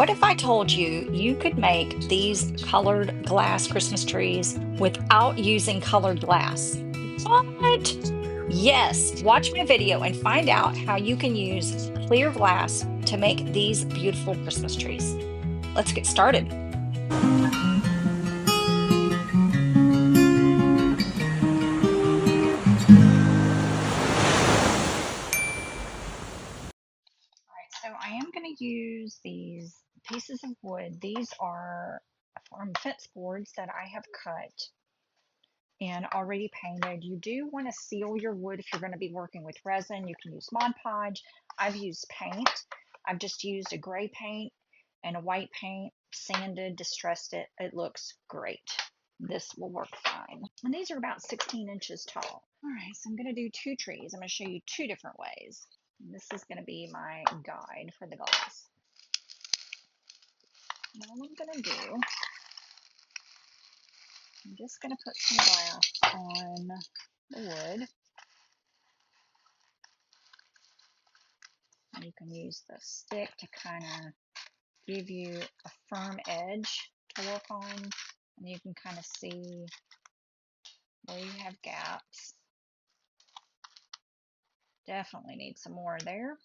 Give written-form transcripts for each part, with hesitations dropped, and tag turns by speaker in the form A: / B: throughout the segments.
A: What if I told you you could make these colored glass Christmas trees without using colored glass? What? Yes, watch my video and find out how you can use clear glass to make these beautiful Christmas trees. Let's get started. All right, so I am going to use these pieces of wood. These are from fence boards that I have cut and already painted. You do want to seal your wood if you're going to be working with resin. You can use Mod Podge. I've used paint. I've just used a gray paint and a white paint, sanded, distressed it. It looks great. This will work fine. And these are about 16 inches tall. All right, so I'm going to do two trees. I'm going to show you two different ways. And this is going to be my guide for the glass. And all I'm going to do, I'm just going to put some glass on the wood. You can use the stick to kind of give you a firm edge to work on, and you can kind of see where you have gaps. Definitely need some more there.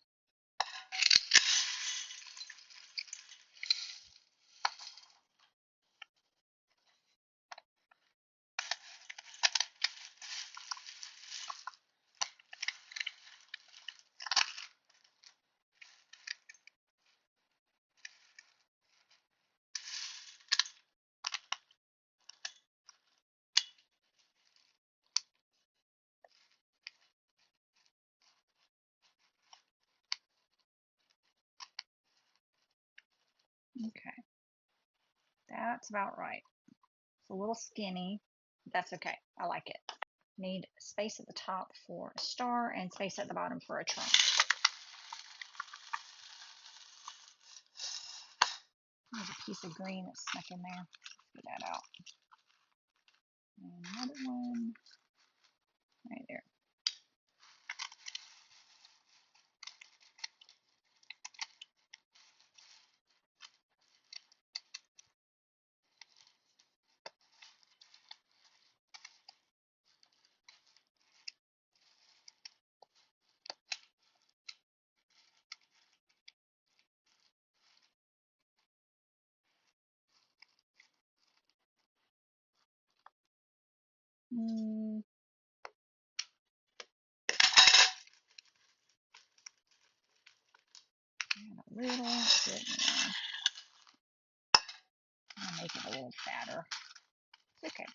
A: Okay, that's about right. It's a little skinny, but that's okay. I like it. Need space at the top for a star and space at the bottom for a trunk. There's a piece of green that's stuck in there. Get that out. And another one right there. And a little bit more. I'll make it a little fatter. It's okay.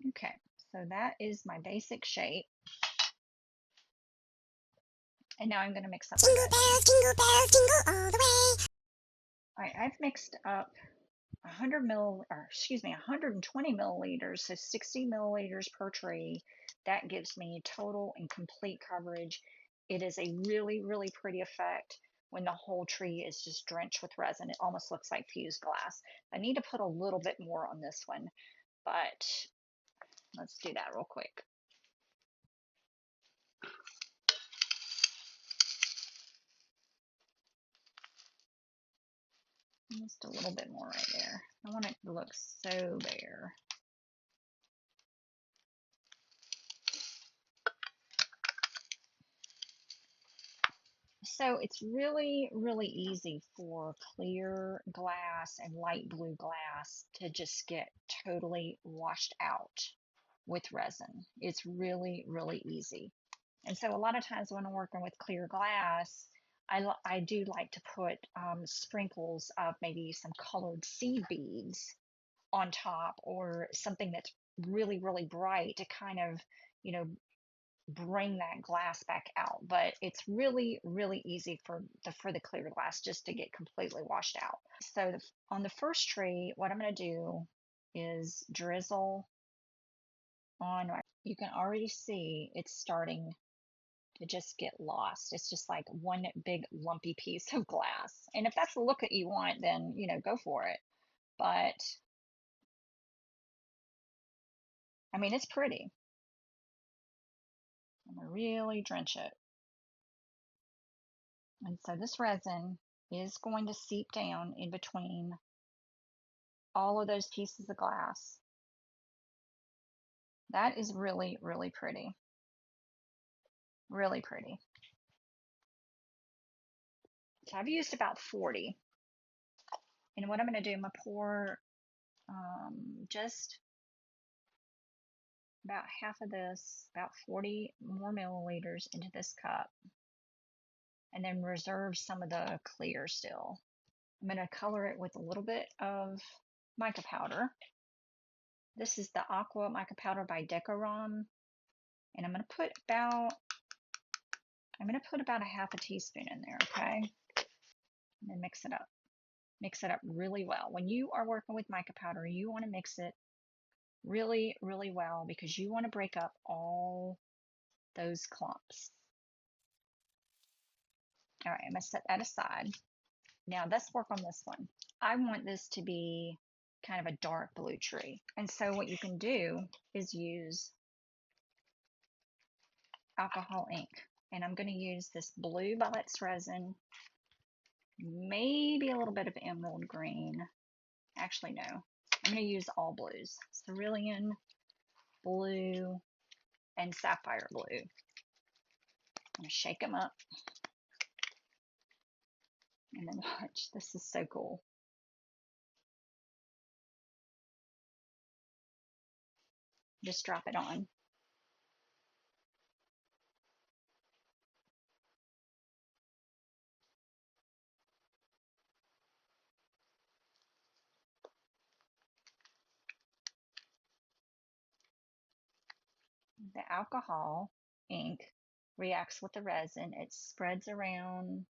A: Okay, so that is my basic shape. And now I'm going to mix up my resin.
B: Jingle bells, jingle all the way.
A: All right, I've mixed up 120 milliliters, so 60 milliliters per tree. That gives me total and complete coverage. It is a really, really pretty effect when the whole tree is just drenched with resin. It almost looks like fused glass. I need to put a little bit more on this one, but let's do that real quick. Just a little bit more right there. I want it to look so bare. So it's really, really easy for clear glass and light blue glass to just get totally washed out with resin. It's really, really easy. And so a lot of times when I'm working with clear glass, I do like to put sprinkles of maybe some colored seed beads on top or something that's really, really bright to kind of, you know, bring that glass back out, but it's really, really easy for the clear glass just to get completely washed out. So on the first tree, what I'm going to do is drizzle on. You can already see it's starting to just get lost. It's just like one big lumpy piece of glass. And if that's the look that you want, then, go for it. But I mean, it's pretty. I'm going to really drench it. And so this resin is going to seep down in between all of those pieces of glass. That is really, really pretty. Really pretty. So I've used about 40. And what I'm going to do, I'm going to pour just about half of this, about 40 more milliliters into this cup. And then reserve some of the clear still. I'm going to color it with a little bit of mica powder. This is the Aqua Mica Powder by Decorum. And I'm going to put about a half a teaspoon in there, okay? And then mix it up. Mix it up really well. When you are working with mica powder, you want to mix it really, really well because you want to break up all those clumps. All right, I'm going to set that aside. Now let's work on this one. I want this to be kind of a dark blue tree. And so what you can do is use alcohol ink. And I'm going to use this blue Violet's resin, maybe a little bit of emerald green. Actually, no. I'm going to use all blues. Cerulean blue and sapphire blue. I'm going to shake them up. And then watch. This is so cool. Just drop it on. The alcohol ink reacts with the resin. It spreads around.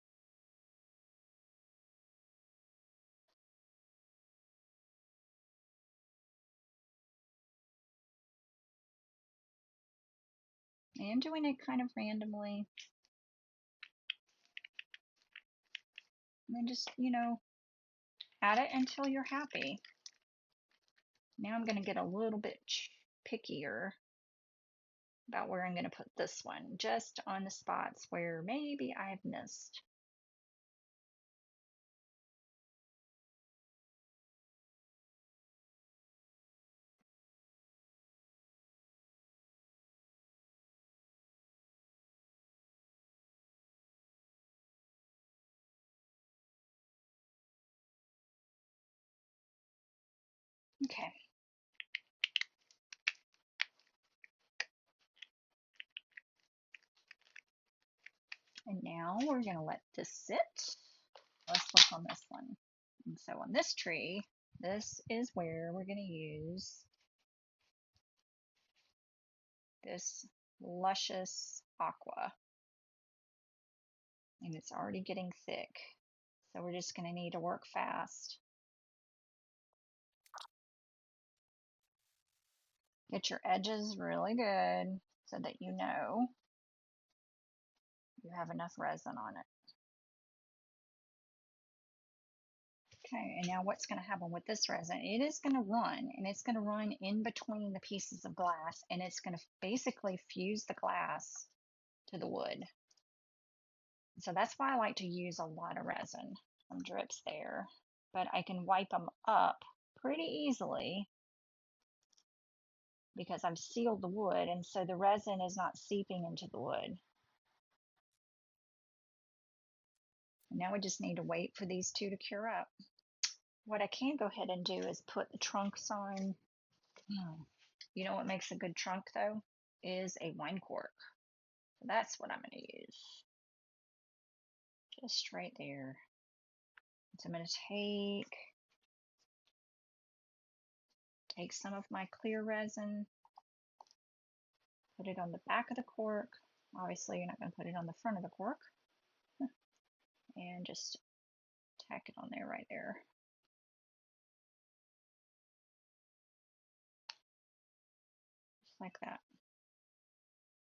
A: I am doing it kind of randomly. And then just, add it until you're happy. Now I'm going to get a little bit pickier about where I'm going to put this one, just on the spots where maybe I've missed. Okay. And now we're going to let this sit. Let's look on this one. And so on this tree, this is where we're going to use this luscious aqua. And it's already getting thick. So we're just going to need to work fast. Get your edges really good so that you know you have enough resin on it. Okay, and now what's going to happen with this resin? It is going to run, and it's going to run in between the pieces of glass, and it's going to basically fuse the glass to the wood. So that's why I like to use a lot of resin. Some drips there, but I can wipe them up pretty easily because I've sealed the wood, and so the resin is not seeping into the wood. And now we just need to wait for these two to cure up. What I can go ahead and do is put the trunks on. You know what makes a good trunk though? Is a wine cork. So that's what I'm going to use. Just right there. So I'm going to take some of my clear resin. Put it on the back of the cork. Obviously, you're not going to put it on the front of the cork. And just tack it on there right there. Just like that.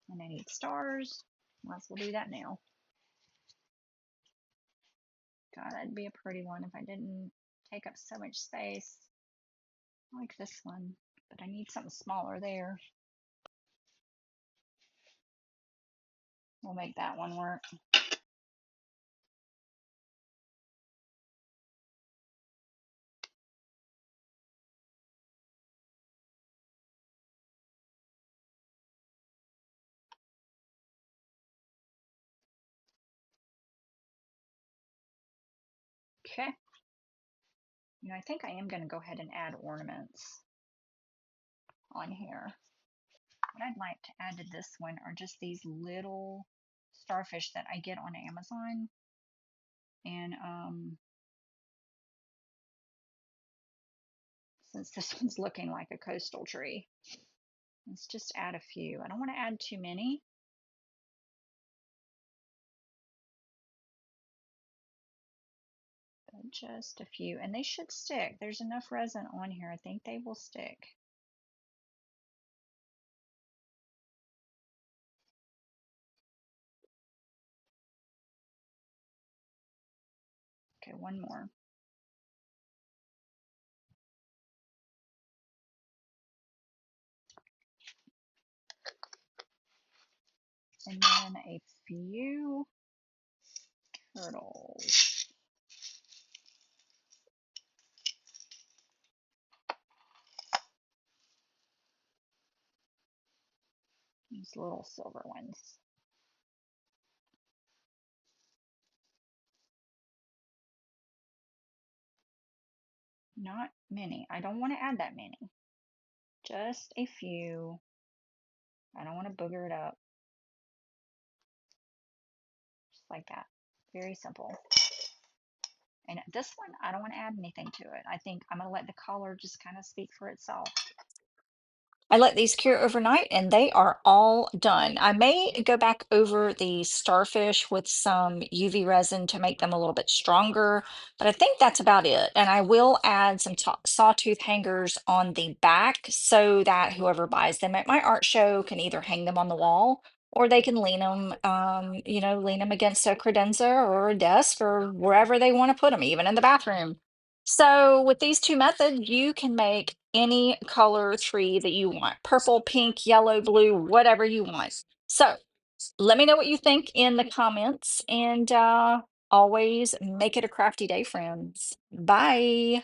A: And I need stars. Might as well do that now. God, that'd be a pretty one if I didn't take up so much space. I like this one, but I need something smaller there. We'll make that one work. Okay. I think I am going to go ahead and add ornaments on here. What I'd like to add to this one are just these little starfish that I get on Amazon. And since this one's looking like a coastal tree, let's just add a few. I don't want to add too many. But just a few. And they should stick. There's enough resin on here. I think they will stick. Okay, one more. And then a few turtles. These little silver ones. Not many. I don't want to add that many. Just a few. I don't want to booger it up. Just like that. Very simple. And this one, I don't want to add anything to it. I think I'm going to let the color just kind of speak for itself.
C: I let these cure overnight and they are all done. I may go back over the starfish with some UV resin to make them a little bit stronger, but I think that's about it. And I will add some sawtooth hangers on the back so that whoever buys them at my art show can either hang them on the wall or they can lean them, lean them against a credenza or a desk or wherever they want to put them, even in the bathroom. So with these two methods, you can make any color tree that you want, purple, pink, yellow, blue, whatever you want. So let me know what you think in the comments and always make it a crafty day, friends. Bye.